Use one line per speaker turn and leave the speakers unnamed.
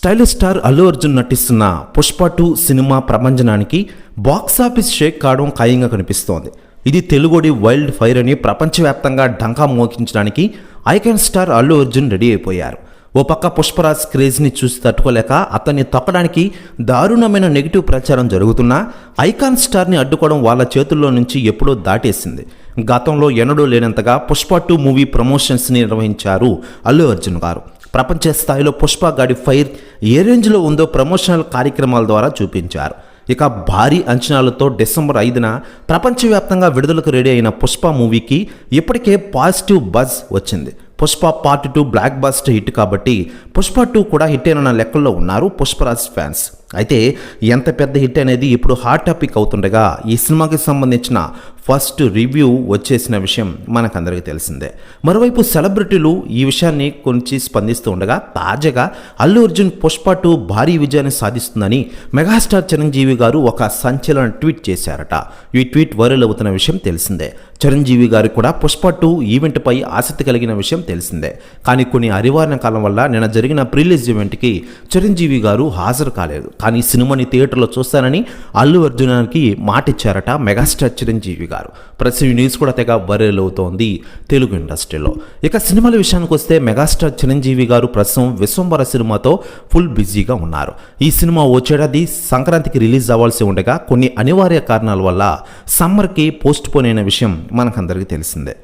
Stylish star Allu Arjun నటిస్తున్న Pushpa 2 cinema ప్రభంజనానికి box office shake కావడం ఖాయంగా కనిపిస్తోంది. ఇది తెలుగుడి వైల్డ్ ఫైర్ అని ప్రపంచవ్యాప్తంగా డంకా మోగించడానికి icon star Allu Arjun ready అయిపోయారు. ఓ పక్క పుష్పరాజ్ క్రేజ్ని చూసి తట్టుకోలేక అతన్ని తొక్కడానికి దారుణమైన నెగిటివ్ ప్రచారం జరుగుతున్నా ఐకాన్ స్టార్ని అడ్డుకోవడం వాళ్ళ చేతుల్లో నుంచి ఎప్పుడో దాటేసింది. గతంలో ఎన్నడూ లేనంతగా పుష్ప 2 మూవీ ప్రమోషన్స్ని నిర్వహించారు అల్లు అర్జున్ గారు. ప్రపంచ స్థాయిలో పుష్ప గాడి ఫైర్ ఏ రేంజ్లో ఉందో ప్రమోషనల్ కార్యక్రమాల ద్వారా చూపించారు. ఇక భారీ అంచనాలతో డిసెంబర్ 5న ప్రపంచవ్యాప్తంగా విడుదలకు రెడీ అయిన పుష్ప మూవీకి ఇప్పటికే పాజిటివ్ బజ్ వచ్చింది. Pushpa part 2 block buster hit కాబట్టి పుష్ప 2 కూడా హిట్ అయిన లెక్కల్లో ఉన్నారు పుష్పరాజ్ ఫ్యాన్స్. అయితే ఎంత పెద్ద హిట్ అనేది ఇప్పుడు హాట్ టాపిక్ అవుతుండగా ఈ సినిమాకి సంబంధించిన ఫస్ట్ రివ్యూ వచ్చేసిన విషయం మనకందరికీ తెలిసిందే. మరోవైపు సెలబ్రిటీలు ఈ విషయాన్ని కొంచెం స్పందిస్తూ ఉండగా తాజాగా అల్లు అర్జున్ పుష్ప 2 భారీ విజయాన్ని సాధిస్తుందని మెగాస్టార్ చిరంజీవి గారు ఒక సంచలన ట్వీట్ చేశారట. ఈ ట్వీట్ వైరల్ అవుతున్న విషయం తెలిసిందే. చిరంజీవి గారు కూడా పుష్ప 2 ఈవెంట్పై ఆసక్తి కలిగిన విషయం తెలిసిందే. కానీ కొన్ని అనివార్య కాలం వల్ల నిన్న జరిగిన ప్రీలీజ్ ఈవెంట్కి చిరంజీవి గారు హాజరు కాలేదు. కానీ సినిమాని థియేటర్లో చూస్తానని అల్లు అర్జున్కి మాట ఇచ్చారట మెగాస్టార్ చిరంజీవి గారు. ప్రతి న్యూస్ కూడా తెగ వైరల్ అవుతోంది తెలుగు ఇండస్ట్రీలో. ఇక సినిమాల విషయానికి వస్తే మెగాస్టార్ చిరంజీవి గారు ప్రస్తుతం విశ్వంబర సినిమాతో ఫుల్ బిజీగా ఉన్నారు. ఈ సినిమా వచ్చేడాది సంక్రాంతికి రిలీజ్ అవ్వాల్సి ఉండగా కొన్ని అనివార్య కారణాల వల్ల సమ్మర్కి పోస్ట్ పోన్ అయిన విషయం మనకందరికీ తెలిసిందే.